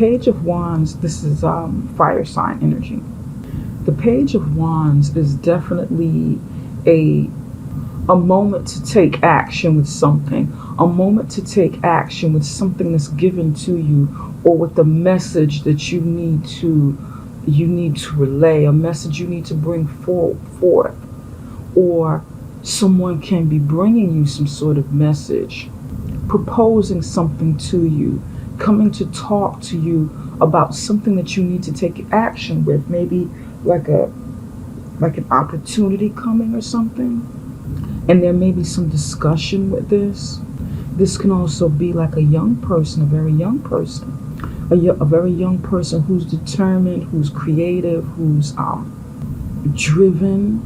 Page of Wands, this is fire sign energy. The Page of Wands is definitely a moment to take action with something, a moment to take action with something that's given to you, or with the message that you need to relay, a message you need to bring forth, or someone can be bringing you some sort of message, proposing something to you, coming to talk to you about something that you need to take action with, maybe like an opportunity coming or something. And there may be some discussion with this. This can also be like a young person, a very young person, a very young person who's determined, who's creative, who's driven,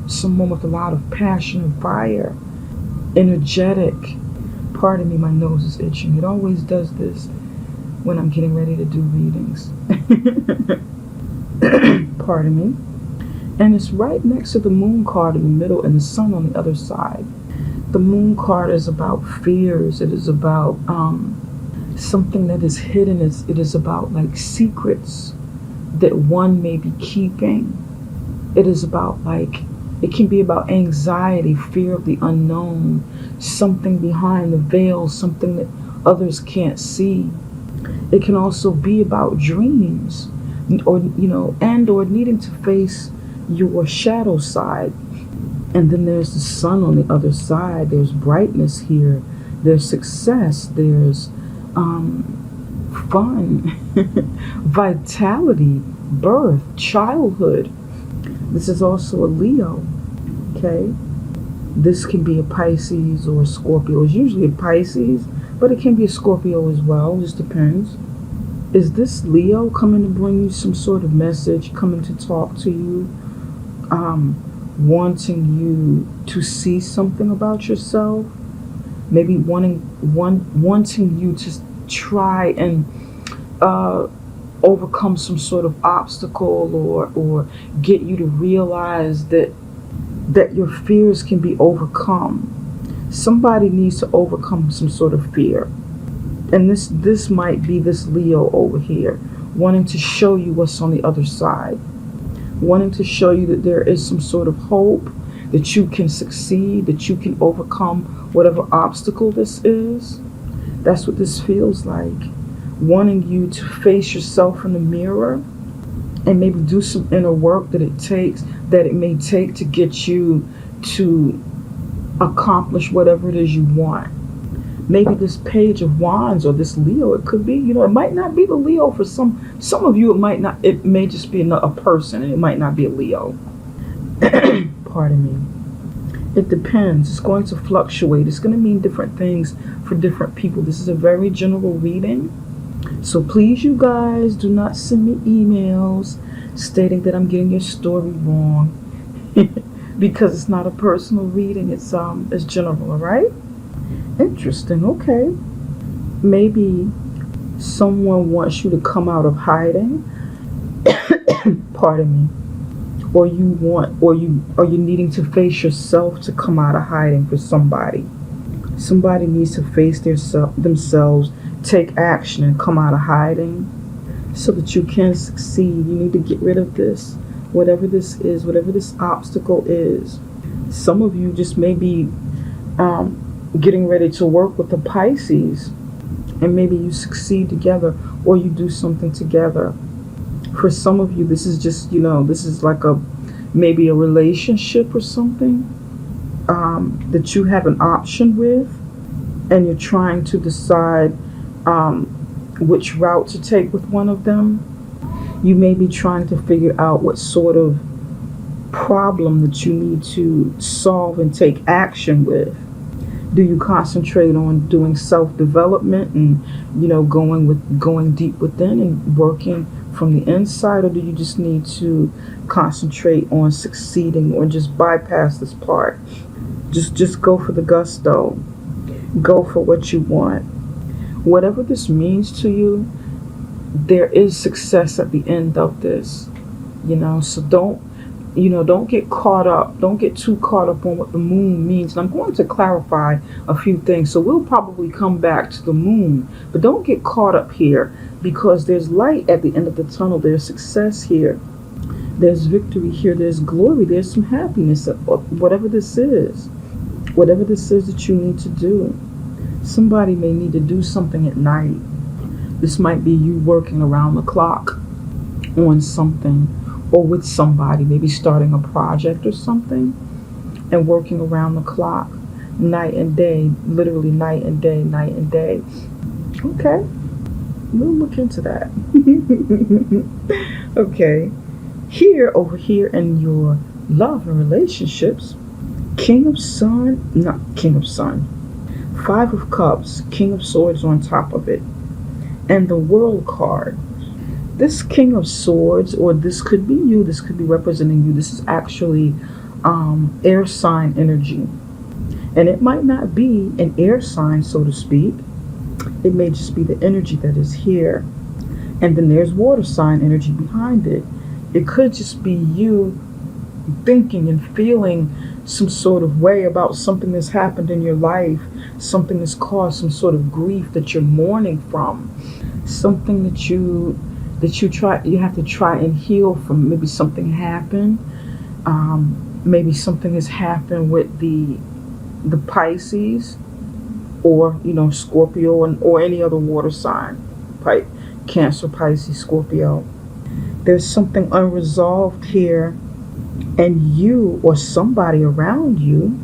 someone with a lot of passion and fire, energetic. Pardon me, my nose is itching. It always does this when I'm getting ready to do readings. Pardon me. And it's right next to the moon card in the middle and the sun on the other side. The moon card is about fears. It is about something that is hidden. It is about like secrets that one may be keeping. It is about it can be about anxiety, fear of the unknown, something behind the veil, something that others can't see. It can also be about dreams, or or needing to face your shadow side. And then there's the sun on the other side. There's brightness here. There's success. There's fun, vitality, birth, childhood. This is also a Leo, okay? This can be a Pisces or a Scorpio. It's usually a Pisces, but it can be a Scorpio as well. It just depends. Is this Leo coming to bring you some sort of message, coming to talk to you, wanting you to see something about yourself? Maybe wanting you to try and overcome some sort of obstacle, or get you to realize that your fears can be overcome. Somebody needs to overcome some sort of fear. And this might be this Leo over here, wanting to show you what's on the other side, wanting to show you that there is some sort of hope, that you can succeed, that you can overcome whatever obstacle this is. That's what this feels like. Wanting you to face yourself in the mirror and maybe do some inner work that it may take to get you to accomplish whatever it is you want. Maybe this Page of Wands or this Leo, it could be, it might not be the Leo for some of you. It may just be a person, and it might not be a Leo. Pardon me. It depends. It's going to fluctuate. It's going to mean different things for different people. This is a very general reading. So please, you guys, do not send me emails stating that I'm getting your story wrong, because it's not a personal reading. It's general, all right? Interesting. Okay. Maybe someone wants you to come out of hiding. Pardon me. Or you needing to face yourself to come out of hiding for somebody. Somebody needs to face themselves, take action, and come out of hiding so that you can succeed. You need to get rid of this, whatever this is, whatever this obstacle is. Some of you just may be getting ready to work with the Pisces, and maybe you succeed together, or you do something together. For some of you, this is just, this is like maybe a relationship or something that you have an option with, and you're trying to decide which route to take with one of them. You may be trying to figure out what sort of problem that you need to solve and take action with. Do you concentrate on doing self-development and going deep within and working from the inside, or do you just need to concentrate on succeeding, or just bypass this part? Just go for the gusto. Go for what you want. Whatever this means to you, there is success at the end of this. So don't get caught up. Don't get too caught up on what the moon means. And I'm going to clarify a few things. So we'll probably come back to the moon, but don't get caught up here, because there's light at the end of the tunnel. There's success here. There's victory here. There's glory. There's some happiness. Whatever this is that you need to do. Somebody may need to do something at night. This might be you working around the clock on something, or with somebody, maybe starting a project or something, and working around the clock, night and day, literally night and day, night and day. Okay, we'll look into that. Okay, over here in your love and relationships, King of Sun, not King of Sun, Five of Cups, King of Swords on top of it, and the World card. This King of Swords, or this could be you, this could be representing you. This is actually air sign energy. And it might not be an air sign, so to speak. It may just be the energy that is here. And then there's water sign energy behind it. It could just be you thinking and feeling some sort of way about something that's happened in your life, something that's caused some sort of grief that you're mourning from, something that you have to try and heal from. Maybe something happened. Maybe something has happened with the Pisces, or Scorpio, or any other water sign, Cancer, Pisces, Scorpio. There's something unresolved here, and you or somebody around you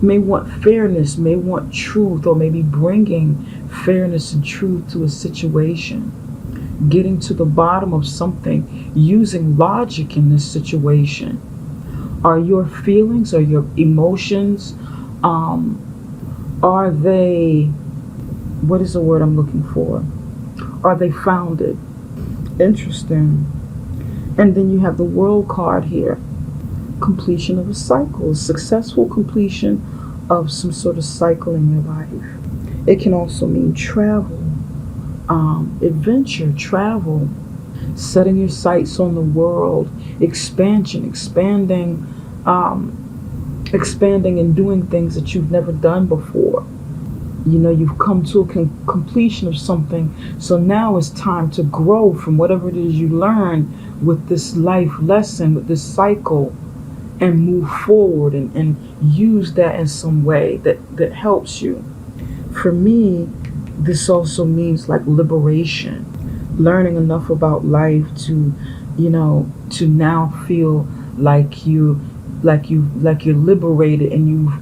may want fairness, may want truth, or maybe bringing fairness and truth to a situation, getting to the bottom of something, using logic in this situation. Are your feelings or your emotions, are they, what is the word I'm looking for? Are they founded? Interesting. And then you have the World card here. Completion of a cycle, successful completion of some sort of cycle in your life. It can also mean travel, adventure, travel, setting your sights on the world, expansion, expanding and doing things that you've never done before. You've come to a completion of something, so now it's time to grow from whatever it is you learned with this life lesson, with this cycle, and move forward and use that in some way that helps you. For me, this also means like liberation, learning enough about life to now feel like you're liberated, and you've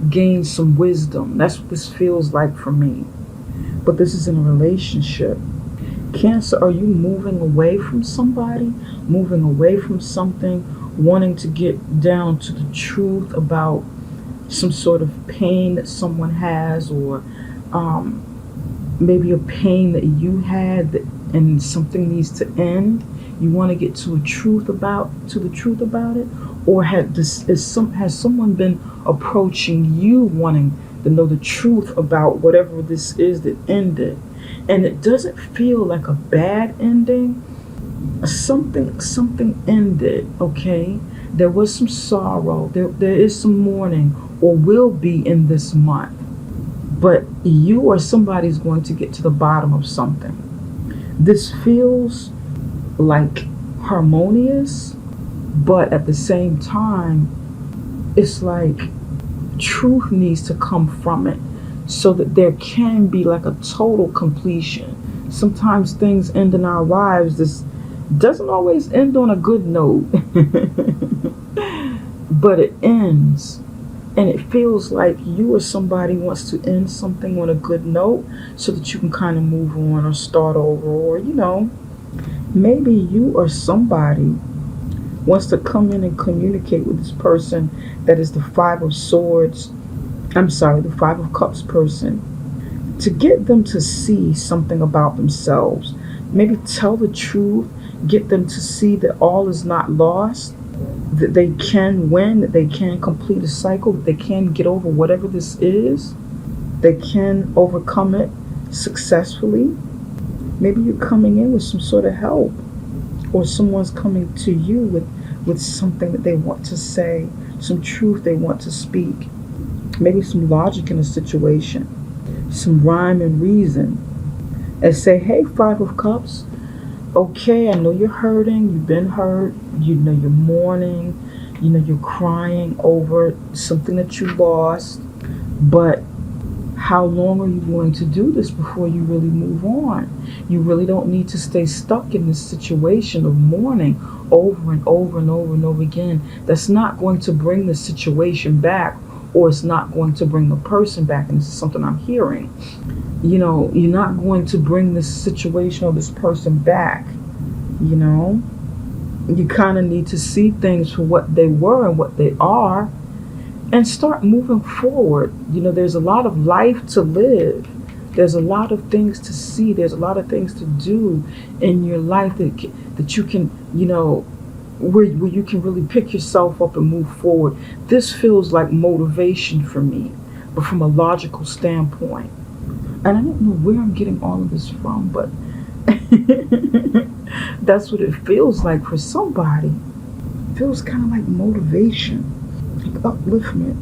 gained some wisdom. That's what this feels like for me. But this is in a relationship. Cancer, are you moving away from somebody, moving away from something, wanting to get down to the truth about some sort of pain that someone has, or maybe a pain that you had, and something needs to end? You want to get to the truth about it, or has someone been approaching you wanting to know the truth about whatever this is that ended, and it doesn't feel like a bad ending? Something ended, okay? There was some sorrow, there is some mourning, or will be in this month, but you or somebody's going to get to the bottom of something. This feels like harmonious, but at the same time, it's like truth needs to come from it, so that there can be like a total completion. Sometimes things end in our lives. This doesn't always end on a good note, but it ends, and it feels like you or somebody wants to end something on a good note, so that you can kind of move on or start over, or maybe you or somebody wants to come in and communicate with this person that is the Five of Swords, the Five of Cups person, to get them to see something about themselves. Maybe tell the truth, get them to see that all is not lost, that they can win, that they can complete a cycle, that they can get over whatever this is, they can overcome it successfully. Maybe you're coming in with some sort of help, or someone's coming to you with something that they want to say, some truth they want to speak, maybe some logic in a situation, some rhyme and reason, and say, hey, Five of Cups, okay, I know you're hurting, you've been hurt, you know you're mourning, you know you're crying over something that you lost, but how long are you going to do this before you really move on? You really don't need to stay stuck in this situation of mourning over and over and over and over again. That's not going to bring the situation back, or it's not going to bring the person back. And this is something I'm hearing. You know, you're not going to bring this situation or this person back. You know, you kind of need to see things for what they were and what they are, and start moving forward. You know, there's a lot of life to live. There's a lot of things to see. There's a lot of things to do in your life that you can, you know, where you can really pick yourself up and move forward. This feels like motivation for me, but from a logical standpoint. And I don't know where I'm getting all of this from, but that's what it feels like for somebody. It feels kind of like motivation. Upliftment.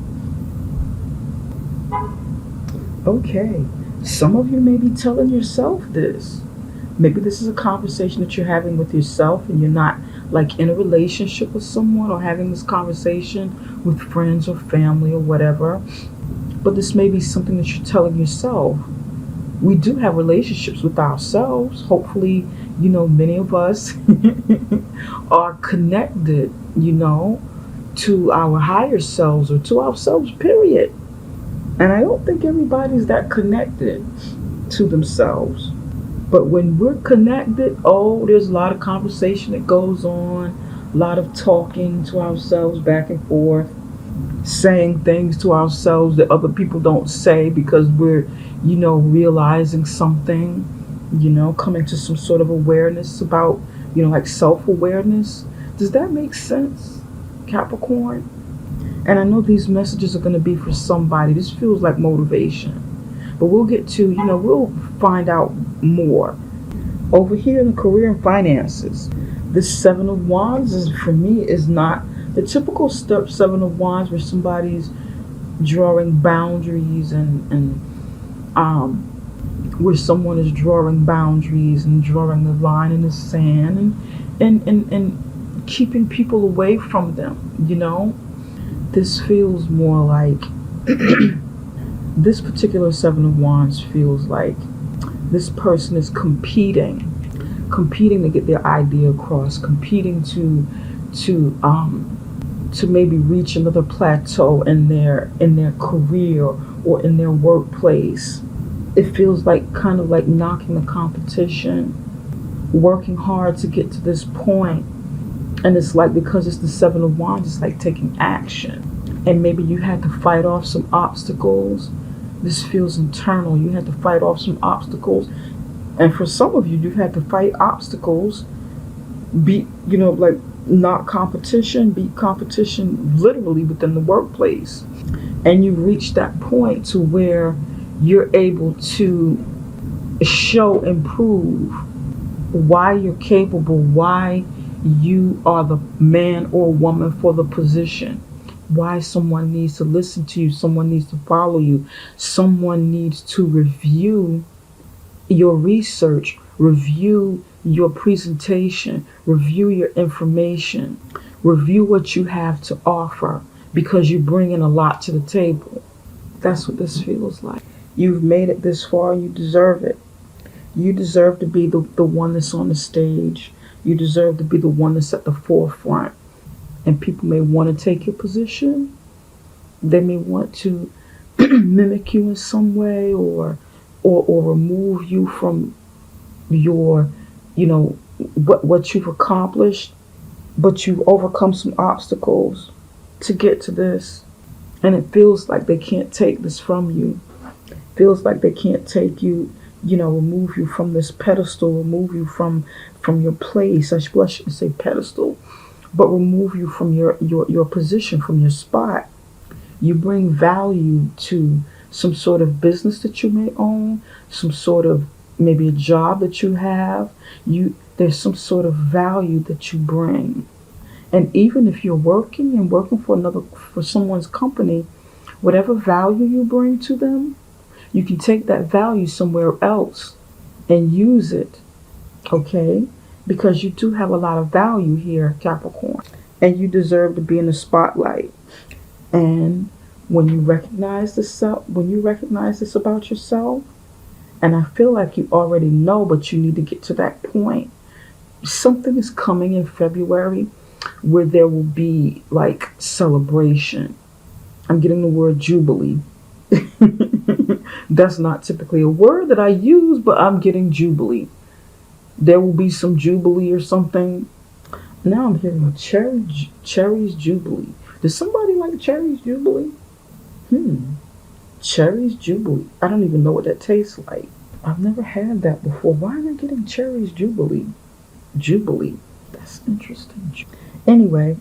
Okay, some of you may be telling yourself this. Maybe this is a conversation that you're having with yourself, and you're not like in a relationship with someone, or having this conversation with friends or family or whatever. But this may be something that you're telling yourself. We do have relationships with ourselves. Hopefully, you know, many of us are connected, you know, to our higher selves, or to ourselves, period. And I don't think everybody's that connected to themselves. But when we're connected, oh, there's a lot of conversation that goes on, a lot of talking to ourselves back and forth, saying things to ourselves that other people don't say, because we're, you know, realizing something, you know, coming to some sort of awareness about, you know, like self-awareness. Does that make sense, Capricorn? And I know these messages are going to be for somebody. This feels like motivation. But we'll get to, you know, we'll find out more. Over here in the career and finances, this Seven of Wands is, for me, is not the typical Seven of Wands where somebody's drawing boundaries and where someone is drawing boundaries and drawing the line in the sand and keeping people away from them, you know. This feels more like this particular Seven of Wands feels like this person is competing to get their idea across, competing to maybe reach another plateau in their career or in their workplace. It feels like kind of like knocking the competition, working hard to get to this point. And it's like, because it's the Seven of Wands, it's like taking action. And maybe you had to fight off some obstacles. This feels internal. You had to fight off some obstacles. And for some of you, you've had to fight obstacles, beat, you know, like not competition, beat competition literally within the workplace. And you've reached that point to where you're able to show and prove why you're capable, why you are the man or woman for the position, why someone needs to listen to you, someone needs to follow you, someone needs to review your research, review your presentation, review your information, review what you have to offer, because you bring in a lot to the table. That's what this feels like. You've made it this far, you deserve it. You deserve to be the one that's on the stage. You deserve to be the one that's at the forefront. And people may want to take your position. They may want to mimic you in some way, or remove you from your, you know, what you've accomplished. But you've overcome some obstacles to get to this. And it feels like they can't take this from you. It feels like they can't take you, you know, remove you from this pedestal, remove you from your place. I shouldn't say pedestal, but remove you from your position, from your spot. You bring value to some sort of business that you may own, some sort of maybe a job that you have. There's some sort of value that you bring. And even if you're working for someone's company, whatever value you bring to them, you can take that value somewhere else and use it, okay? Because you do have a lot of value here, Capricorn, and you deserve to be in the spotlight. And when you recognize this about yourself, and I feel like you already know, but you need to get to that point. Something is coming in February where there will be like celebration. I'm getting the word jubilee. That's not typically a word that I use, but I'm getting jubilee. There will be some jubilee or something. Now I'm hearing cherries jubilee. Does somebody like cherries jubilee? Cherries jubilee. I don't even know what that tastes like. I've never had that before. Why am I getting cherries jubilee? Jubilee. That's interesting. Anyway,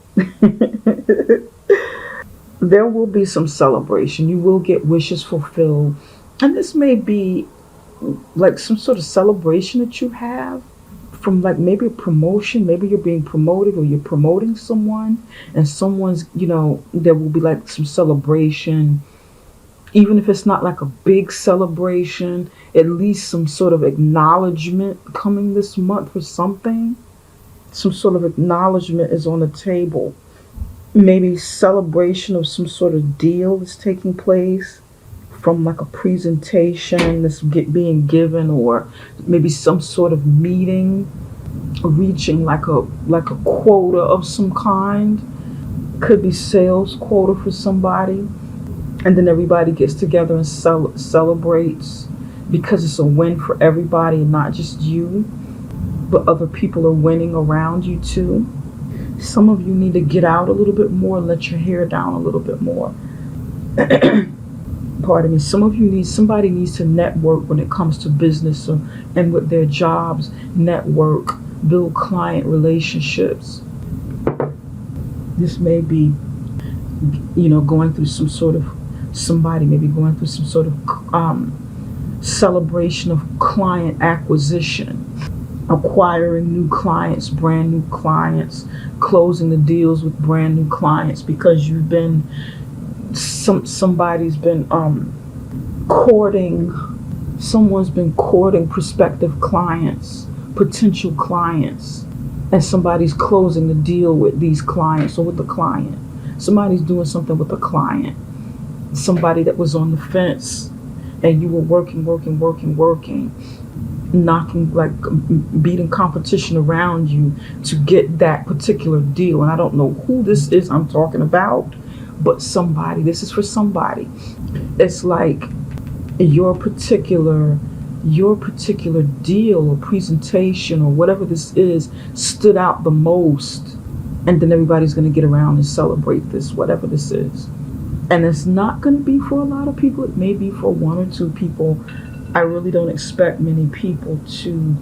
there will be some celebration. You will get wishes fulfilled. And this may be like some sort of celebration that you have from like maybe a promotion. Maybe you're being promoted or you're promoting someone and someone's, there will be like some celebration. Even if it's not like a big celebration, at least some sort of acknowledgement coming this month for something. Some sort of acknowledgement is on the table. Maybe celebration of some sort of deal that's taking place from like a presentation that's being given, or maybe some sort of meeting reaching like a quota of some kind. Could be sales quota for somebody. And then everybody gets together and celebrates because it's a win for everybody and not just you, but other people are winning around you too. Some of you need to get out a little bit more, let your hair down a little bit more. Pardon me. Somebody needs to network when it comes to business and with their jobs. Network, build client relationships. This may be, going through some sort of, somebody may be going through some sort of celebration of client acquisition, acquiring new clients, brand new clients, closing the deals with brand new clients because you've been, somebody's been someone's been courting prospective clients, potential clients, and somebody's closing the deal with these clients or with the client. Somebody's doing something with the client. Somebody that was on the fence and you were working, knocking, like beating competition around you to get that particular deal. And I don't know who this is I'm talking about, but this is for somebody. It's like your particular deal or presentation or whatever this is stood out the most, and then everybody's going to get around and celebrate this, whatever this is. And it's not going to be for a lot of people. It may be for one or two people. I really don't expect many people to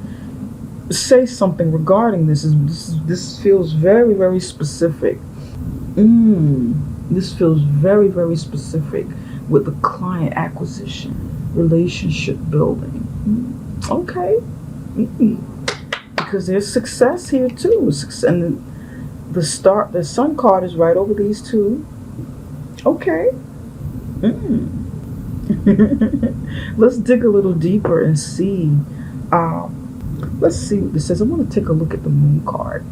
say something regarding this. This feels very, very specific. This feels very, very specific with the client acquisition, relationship building. Okay. Because there's success here too. And the sun card is right over these two. Okay. Let's dig a little deeper and see. Let's see what this says. I want to take a look at the moon card.